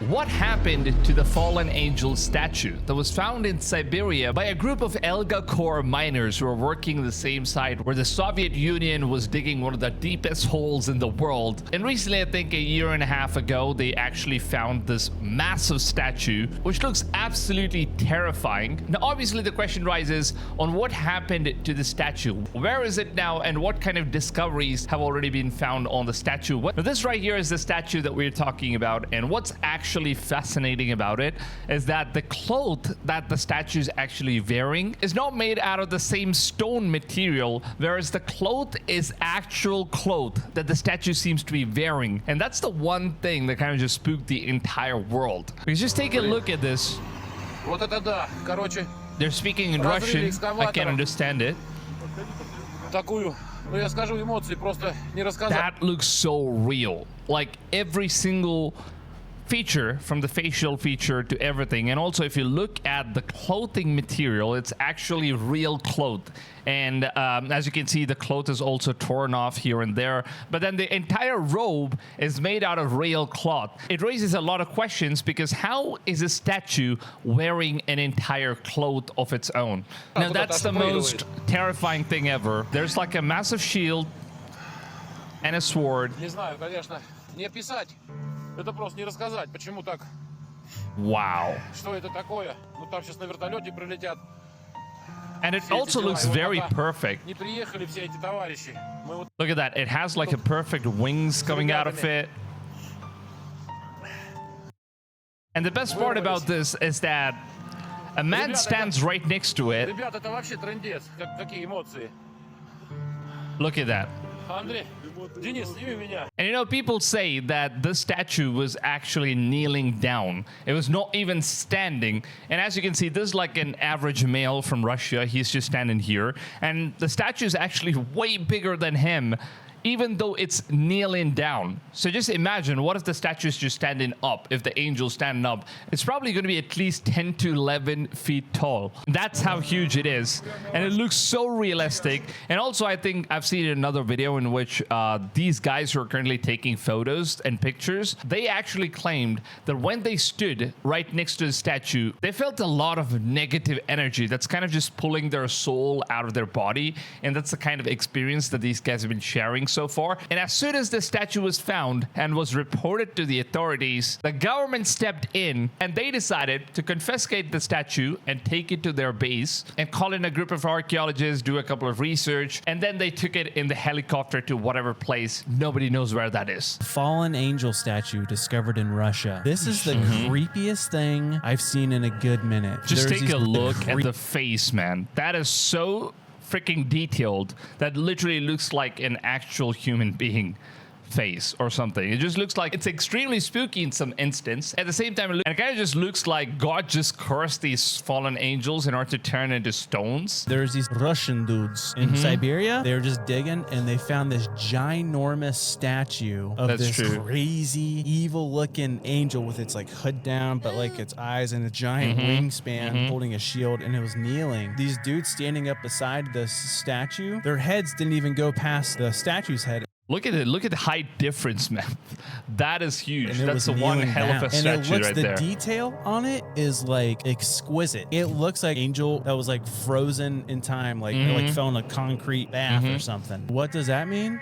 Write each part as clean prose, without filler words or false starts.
What happened to the fallen angel statue that was found in Siberia by a group of Elga core miners who were working the same site where the Soviet Union was digging one of the deepest holes in the world? And recently, I think a year and a half ago, they actually found this massive statue, which looks absolutely terrifying. Now, obviously, the question rises on what happened to the statue. Where is it now, and what kind of discoveries have already been found on the statue? Now, this right here is the statue that we're talking about, and what's actually fascinating about it is that the cloth that the statue is actually wearing is not made out of the same stone material, whereas the cloth is actual cloth that the statue seems to be wearing. And that's the one thing that kind of just spooked the entire world. Because just take a look at this. They're speaking in Russian. I can't understand it. That looks so real. Like every single feature, from the facial feature to everything. And also, if you look at the clothing material, it's actually real cloth. And as you can see, the cloth is also torn off here and there. But then the entire robe is made out of real cloth. It raises a lot of questions, because how is a statue wearing an entire cloth of its own? Now, that's the most terrifying thing ever. There's like a massive shield and a sword. Это просто не рассказать, почему так. Wow. Что это такое? Ну там сейчас на вертолете прилетят. And it also looks very perfect. Не приехали все эти товарищи. Look at that. It has like a perfect wings coming out of it. And the best part about this is that a man stands right next to it. Ребята, это вообще трындец. Какие эмоции. Look at that. Андрей, Денис, сними меня. And you know, people say that this statue was actually kneeling down. It was not even standing. And as you can see, this is like an average male from Russia. He's just standing here. And the statue is actually way bigger than him, even though it's kneeling down. So just imagine, what if the statue is just standing up? If the angel's standing up, it's probably going to be at least 10 to 11 feet tall. That's how huge it is. And it looks so realistic. And also, I think I've seen another video in which these guys who are currently taking photos and pictures, they actually claimed that when they stood right next to the statue, they felt a lot of negative energy that's kind of just pulling their soul out of their body. And that's the kind of experience that these guys have been sharing so far. And as soon as the statue was found and was reported to the authorities, the government stepped in and they decided to confiscate the statue and take it to their base and call in a group of archaeologists, do a couple of research, and then they took it in the helicopter to whatever place. Nobody knows where that is. Fallen angel statue discovered in Russia. This is the creepiest thing I've seen in a good minute. Just take a look at the face, man. That is so freaking detailed. That literally looks like an actual human being face or something. It just looks like it's extremely spooky in some instance. At the same time, it kind of just looks like God just cursed these fallen angels in order to turn into stones. There's these Russian dudes in Siberia. They were just digging and they found this ginormous statue of this crazy, evil-looking angel with its like hood down, but like its eyes and a giant wingspan holding a shield, and it was kneeling. These dudes standing up beside this statue, their heads didn't even go past the statue's head. Look at it. Look at the height difference, man. That is huge. That's a one hell of a statue right there. And the detail on it is like exquisite. It looks like an angel that was like frozen in time, like like fell in a concrete bath or something. What does that mean?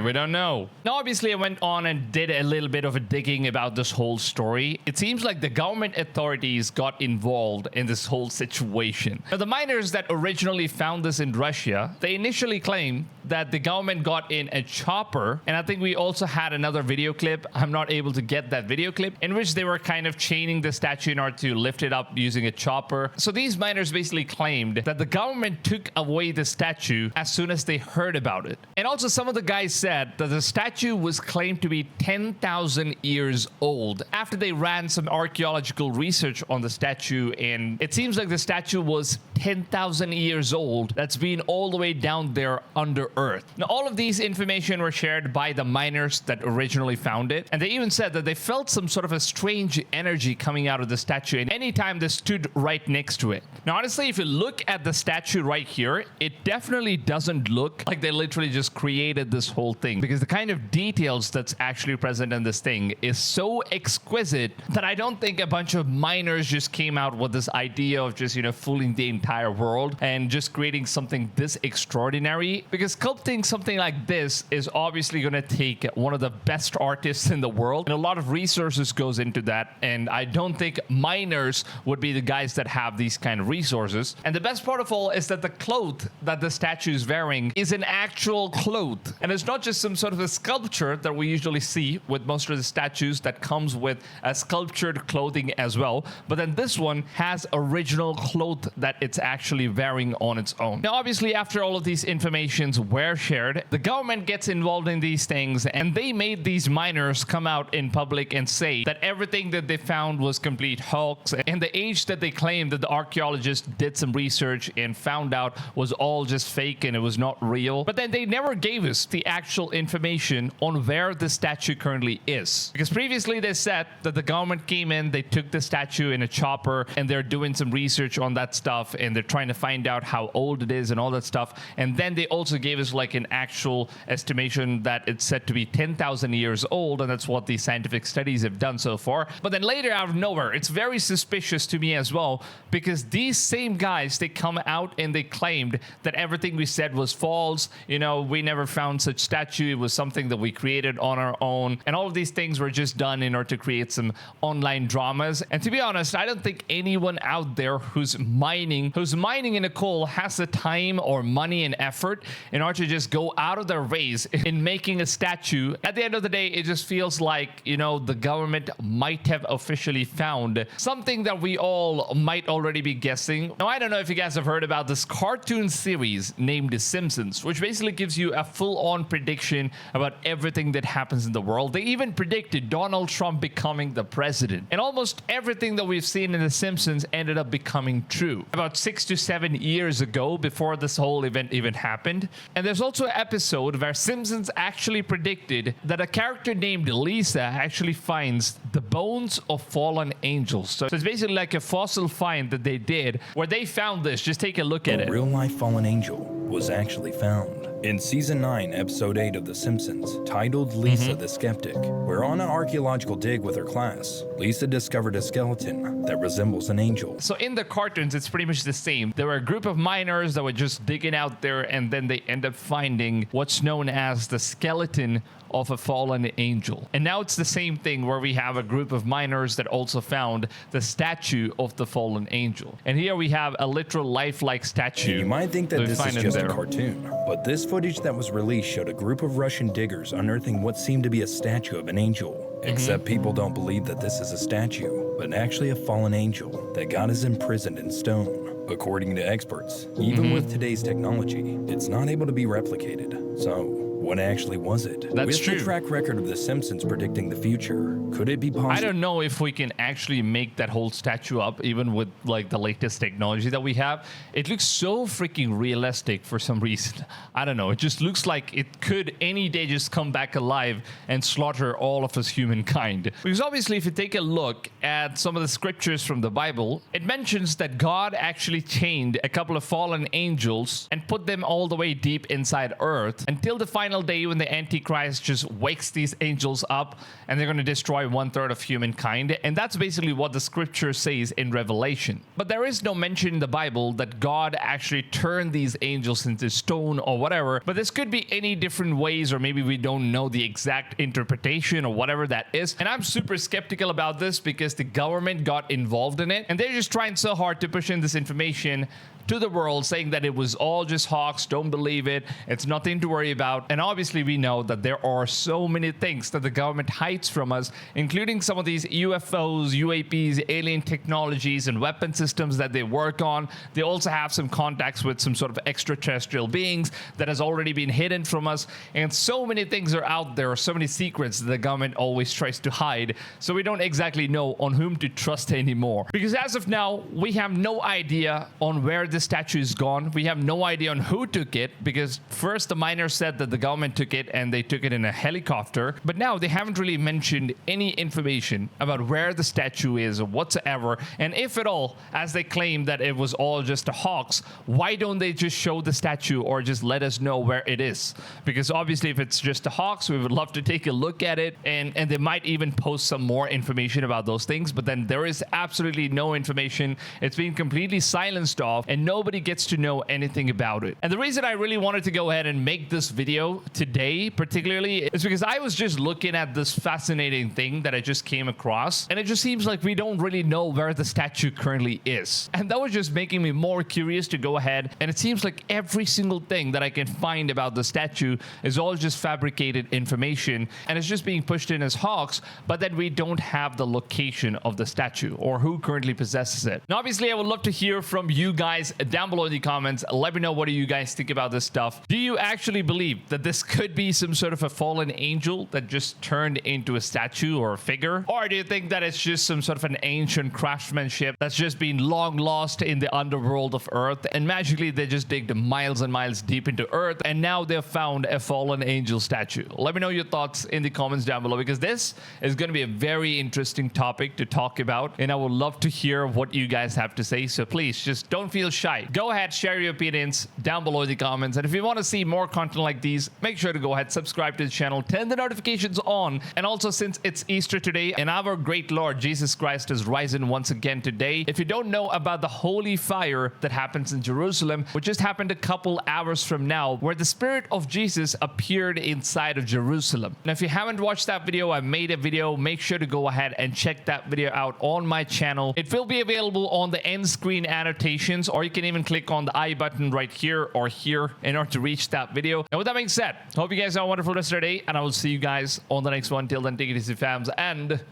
We don't know. Now, obviously, I went on and did a little bit of a digging about this whole story. It seems like the government authorities got involved in this whole situation. Now, the miners that originally found this in Russia, they initially claimed that the government got in a chopper. And I think we also had another video clip. I'm not able to get that video clip, in which they were kind of chaining the statue in order to lift it up using a chopper. So these miners basically claimed that the government took away the statue as soon as they heard about it. And also, some of the guys said that the statue was claimed to be 10,000 years old after they ran some archaeological research on the statue, and it seems like the statue was 10,000 years old. That's been all the way down there under earth. Now, all of these information were shared by the miners that originally found it, and they even said that they felt some sort of a strange energy coming out of the statue and anytime they stood right next to it. Now, honestly, if you look at the statue right here, it definitely doesn't look like they literally just created this whole whole thing, because the kind of details that's actually present in this thing is so exquisite that I don't think a bunch of miners just came out with this idea of just, fooling the entire world and just creating something this extraordinary. Because sculpting something like this is obviously going to take one of the best artists in the world, and a lot of resources goes into that, and I don't think miners would be the guys that have these kind of resources. And the best part of all is that the cloth that the statue is wearing is an actual cloth, and it's not just some sort of a sculpture that we usually see with most of the statues that comes with a sculptured clothing as well, but then this one has original cloth that it's actually wearing on its own. Now obviously, after all of these informations were shared, the government gets involved in these things, and they made these miners come out in public and say that everything that they found was complete hoax, and the age that they claimed that the archaeologists did some research and found out was all just fake and it was not real. But then they never gave us the actual information on where the statue currently is, because previously they said that the government came in, they took the statue in a chopper, and they're doing some research on that stuff, and they're trying to find out how old it is and all that stuff. And then they also gave us like an actual estimation that it's said to be 10,000 years old, and that's what the scientific studies have done so far. But then later, out of nowhere, it's very suspicious to me as well, because these same guys, they come out and they claimed that everything we said was false. We never found such statue. It was something that we created on our own, and all of these things were just done in order to create some online dramas. And to be honest, I don't think anyone out there who's mining in a coal has the time or money and effort in order to just go out of their ways in making a statue. At the end of the day, it just feels like, the government might have officially found something that we all might already be guessing. Now, I don't know if you guys have heard about this cartoon series named The Simpsons, which basically gives you a full-on prediction about everything that happens in the world. They even predicted Donald Trump becoming the president. And almost everything that we've seen in The Simpsons ended up becoming true about 6 to 7 years ago, before this whole event even happened. And there's also an episode where Simpsons actually predicted that a character named Lisa actually finds the bones of fallen angels. So it's basically like a fossil find that they did, where they found this. Just take a look at it. A real-life fallen angel was actually found. In Season 9, Episode 8 of The Simpsons, titled Lisa the Skeptic, we're on an archaeological dig with her class. Lisa discovered a skeleton that resembles an angel. So in the cartoons, it's pretty much the same. There were a group of miners that were just digging out there, and then they end up finding what's known as the skeleton of a fallen angel. And now it's the same thing, where we have a group of miners that also found the statue of the fallen angel. And here we have a literal lifelike statue. And you might think that this is just a cartoon, but this footage that was released showed a group of Russian diggers unearthing what seemed to be a statue of an angel. Except people don't believe that this is a statue, but actually a fallen angel that God has imprisoned in stone. According to experts, even with today's technology, it's not able to be replicated. So what actually was it? That's true. With the track record of The Simpsons predicting the future, could it be possible? I don't know if we can actually make that whole statue up, even with like the latest technology that we have. It looks so freaking realistic for some reason. I don't know. It just looks like it could any day just come back alive and slaughter all of us humankind. Because obviously, if you take a look at some of the scriptures from the Bible, it mentions that God actually chained a couple of fallen angels and put them all the way deep inside earth until the final day, when the Antichrist just wakes these angels up and they're going to destroy 1/3 of humankind. And that's basically what the scripture says in Revelation. But there is no mention in the Bible that God actually turned these angels into stone or whatever. But this could be any different ways, or maybe we don't know the exact interpretation or whatever that is. And I'm super skeptical about this, because the government got involved in it, and they're just trying so hard to push in this information to the world, saying that it was all just hoax, don't believe it, it's nothing to worry about. And obviously we know that there are so many things that the government hides from us, including some of these UFOs, UAPs, alien technologies, and weapon systems that they work on. They also have some contacts with some sort of extraterrestrial beings that has already been hidden from us. And so many things are out there, so many secrets that the government always tries to hide. So we don't exactly know on whom to trust anymore. Because as of now, we have no idea on where this statue is gone. We have no idea on who took it, because first the miners said that the government took it and they took it in a helicopter. But now they haven't really mentioned any information about where the statue is or whatsoever. And if at all, as they claim that it was all just a hoax, why don't they just show the statue or just let us know where it is? Because obviously if it's just a hoax, we would love to take a look at it, and they might even post some more information about those things. But then there is absolutely no information. It's been completely silenced off and nobody gets to know anything about it. And the reason I really wanted to go ahead and make this video today particularly is because I was just looking at this fascinating thing that I just came across, and it just seems like we don't really know where the statue currently is. And that was just making me more curious to go ahead, and it seems like every single thing that I can find about the statue is all just fabricated information, and it's just being pushed in as hoax, but then we don't have the location of the statue or who currently possesses it. Now obviously I would love to hear from you guys down below in the comments. Let me know, what do you guys think about this stuff? Do you actually believe that this could be some sort of a fallen angel that just turned into a statue or a figure? Or do you think that it's just some sort of an ancient craftsmanship that's just been long lost in the underworld of Earth, and magically they just digged miles and miles deep into Earth and now they've found a fallen angel statue? Let me know your thoughts in the comments down below, because this is going to be a very interesting topic to talk about, and I would love to hear what you guys have to say. So please just don't feel shy. Go ahead, share your opinions down below in the comments. And if you want to see more content like these, make sure to go ahead, subscribe to the channel, turn the notifications on. And also, since it's Easter today and our great Lord Jesus Christ is risen once again today, if you don't know about the holy fire that happens in Jerusalem, which just happened a couple hours from now, where the Spirit of Jesus appeared inside of Jerusalem. Now if you haven't watched that video, I made a video. Make sure to go ahead and check that video out on my channel. It will be available on the end screen annotations, or you can even click on the I button right here or here in order to reach that video. And with that being said, hope you guys have a wonderful rest of your day, and I will see you guys on the next one. Till then, take it easy, fams, and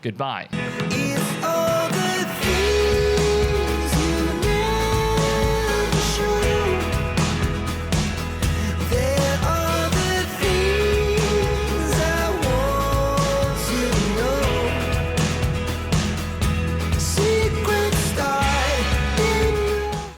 goodbye. If